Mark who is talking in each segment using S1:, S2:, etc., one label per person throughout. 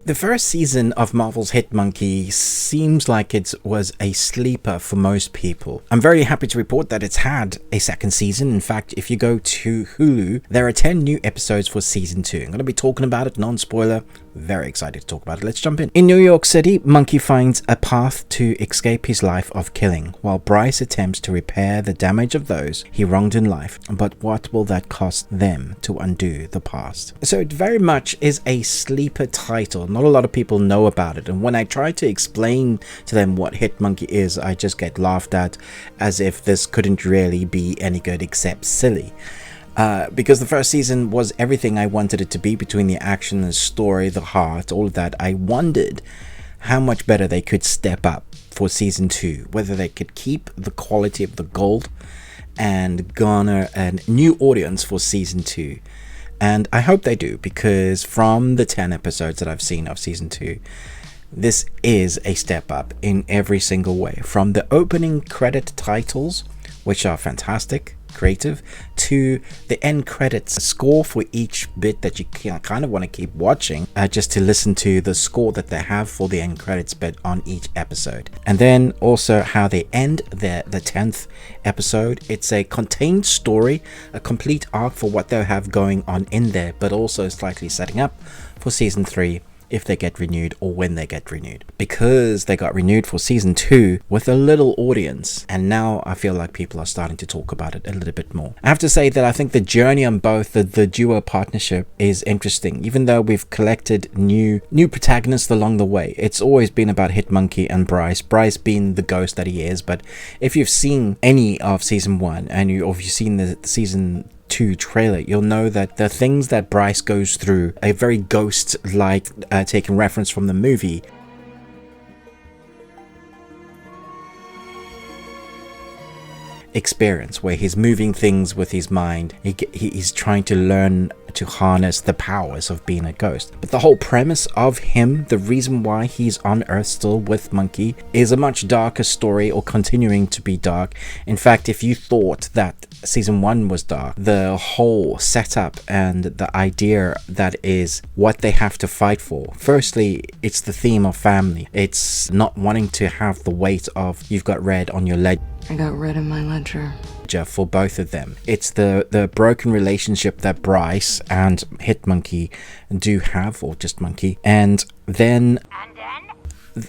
S1: The first season of Marvel's Hit Monkey seems like it was a sleeper for most people. I'm very happy to report that it's had a second season. In fact, if you go to Hulu, there are 10 new episodes for season 2. I'm going to be talking about it, non-spoiler. Very excited to talk about it. Let's jump in. In New York City, Monkey finds a path to escape his life of killing, while Bryce attempts to repair the damage of those he wronged in life. But what will that cost them to undo the past? So it very much is a sleeper title. Not a lot of people know about it, and when I try to explain to them what Hit Monkey is, I just get laughed at as if this couldn't really be any good except silly. Because the first season was everything I wanted it to be, between the action, the story, the heart, all of that. I wondered how much better they could step up for season 2, whether they could keep the quality of the gold and garner a new audience for season 2. And I hope they do, because from the 10 episodes that I've seen of season 2, this is a step up in every single way. From the opening credit titles, which are fantastic, creative, to the end credits score for each bit that you kind of want to keep watching, just to listen to the score that they have for the end credits bit on each episode. And then also how they end the 10th episode. It's a contained story, a complete arc for what they'll have going on in there, but also slightly setting up for season 3 if they get renewed, or when they get renewed, because they got renewed for season 2 with a little audience, and now I feel like people are starting to talk about it a little bit more. I have to say that I think the journey on both the duo partnership is interesting. Even though we've collected new protagonists along the way, it's always been about Hit Monkey and Bryce being the ghost that he is. But if you've seen any of season 1 or if you've seen the season 2 trailer, you'll know that the things that Bryce goes through are very ghost-like, taking reference from the movie. Experience where he's moving things with his mind. He's trying to learn to harness the powers of being a ghost. But the whole premise of him, the reason why he's on Earth still with Monkey, is a much darker story, or continuing to be dark. In fact, if you thought that season 1 was dark, the whole setup and the idea that is what they have to fight for. Firstly, it's the theme of family. It's not wanting to have the weight of you've got red on your ledger.
S2: I got red in my ledger.
S1: For both of them. It's the broken relationship that Bryce and Hit Monkey do have, or just Monkey, and then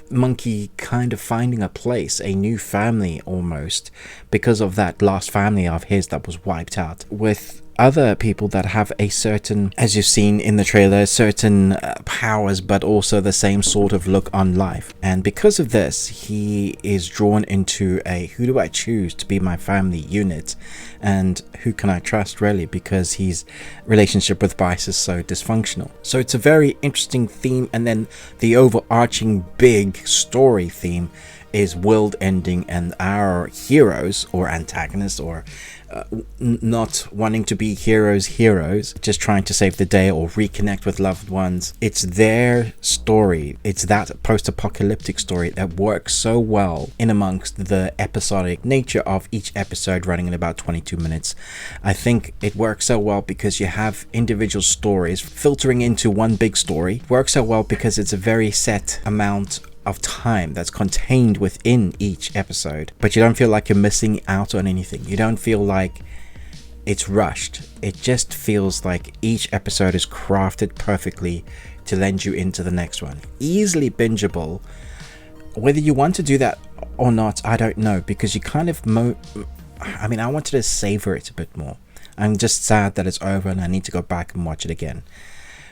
S1: Monkey kind of finding a place, a new family almost, because of that last family of his that was wiped out, with other people that have a certain, as you've seen in the trailer, certain powers, but also the same sort of look on life. And because of this, he is drawn into a who do I choose to be my family unit, and who can I trust really, because his relationship with Bryce is so dysfunctional. So it's a very interesting theme. And then the overarching big story theme is world ending, and our heroes or antagonists, or not wanting to be heroes, just trying to save the day or reconnect with loved ones. It's their story. It's that post-apocalyptic story that works so well in amongst the episodic nature of each episode, running in about 22 minutes. I think it works so well because you have individual stories filtering into one big story. It works so well because it's a very set amount of time that's contained within each episode, but you don't feel like you're missing out on anything. You don't feel like it's rushed. It just feels like each episode is crafted perfectly to lend you into the next one. Easily bingeable. Whether you want to do that or not, I don't know, because you kind of I wanted to savor it a bit more. I'm just sad that it's over and I need to go back and watch it again.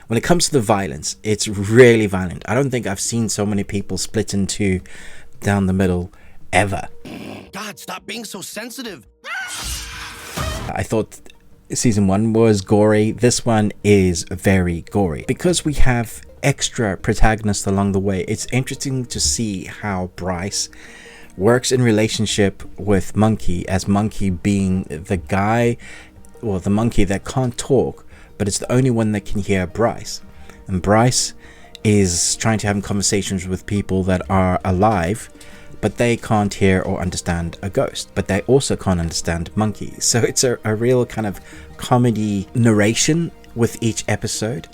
S1: When it comes to the violence, it's really violent. I don't think I've seen so many people split in two down the middle ever.
S3: God, stop being so sensitive.
S1: I thought season 1 was gory. This one is very gory. Because we have extra protagonists along the way, it's interesting to see how Bryce works in relationship with Monkey, as Monkey being the guy, or the monkey that can't talk, but it's the only one that can hear Bryce. And Bryce is trying to have conversations with people that are alive, but they can't hear or understand a ghost, but they also can't understand Monkey. So it's a real kind of comedy narration with each episode.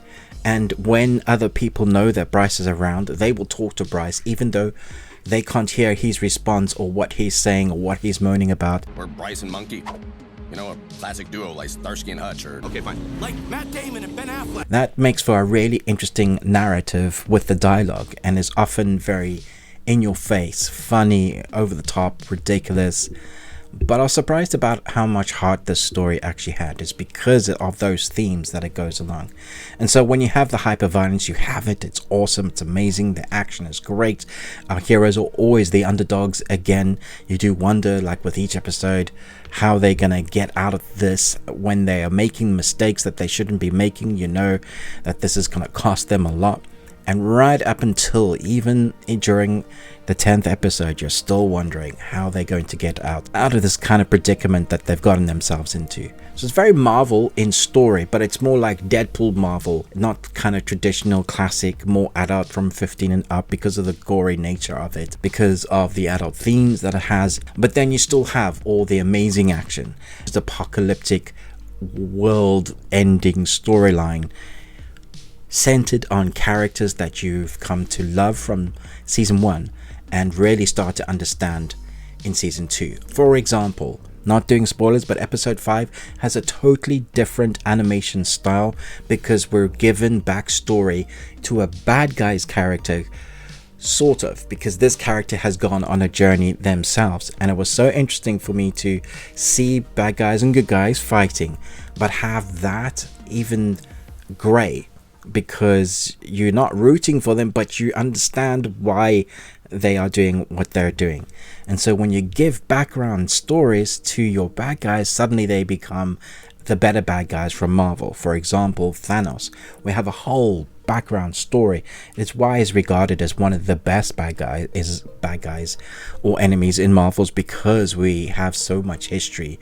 S1: And when other people know that Bryce is around, they will talk to Bryce, even though they can't hear his response or what he's saying or what he's moaning about.
S3: We're Bryce and Monkey. You know, a classic duo like Starsky and Hutch, or... Okay, fine. Like Matt Damon and Ben Affleck.
S1: That makes for a really interesting narrative with the dialogue, and is often very in your face, funny, over the top, ridiculous. But I was surprised about how much heart this story actually had. It's because of those themes that it goes along. And so when you have the hyper-violence, you have it. It's awesome. It's amazing. The action is great. Our heroes are always the underdogs again. You do wonder, like with each episode, how they're going to get out of this when they are making mistakes that they shouldn't be making. You know that this is going to cost them a lot. And right up until even during the 10th episode, you're still wondering how they're going to get out of this kind of predicament that they've gotten themselves into. So it's very Marvel in story, but it's more like Deadpool Marvel, not kind of traditional classic, more adult from 15 and up because of the gory nature of it, because of the adult themes that it has. But then you still have all the amazing action, this apocalyptic world-ending storyline, centered on characters that you've come to love from season 1 and really start to understand in season 2. For example, not doing spoilers, but episode 5 has a totally different animation style because we're given backstory to a bad guy's character, sort of, because this character has gone on a journey themselves. And it was so interesting for me to see bad guys and good guys fighting, but have that even grey, because you're not rooting for them, but you understand why they are doing what they're doing. And so when you give background stories to your bad guys, suddenly they become the better bad guys from Marvel. For example, Thanos. We have a whole background story. It's why he's regarded as one of the best bad guys or enemies in Marvels, because we have so much history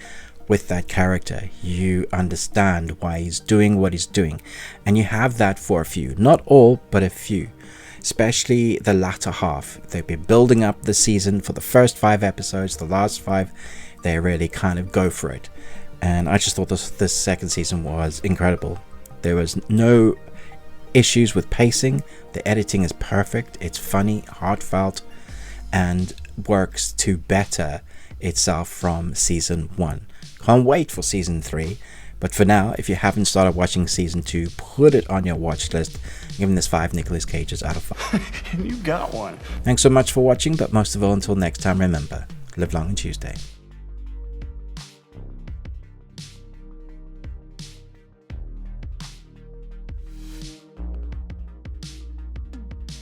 S1: with that character. You understand why he's doing what he's doing, and you have that for a few, not all, but a few, especially the latter half. They've been building up the season for the first 5 episodes. The last 5, they really kind of go for it, and I just thought this second season was incredible. There was no issues with pacing. The editing is perfect. It's funny, heartfelt, and works to better itself from season 1. Can't wait for season 3, but for now, if you haven't started watching season 2, put it on your watch list. Giving this 5 Nicolas Cages out of 5.
S4: And you got one.
S1: Thanks so much for watching, but most of all, until next time, remember, live long and Tuesday.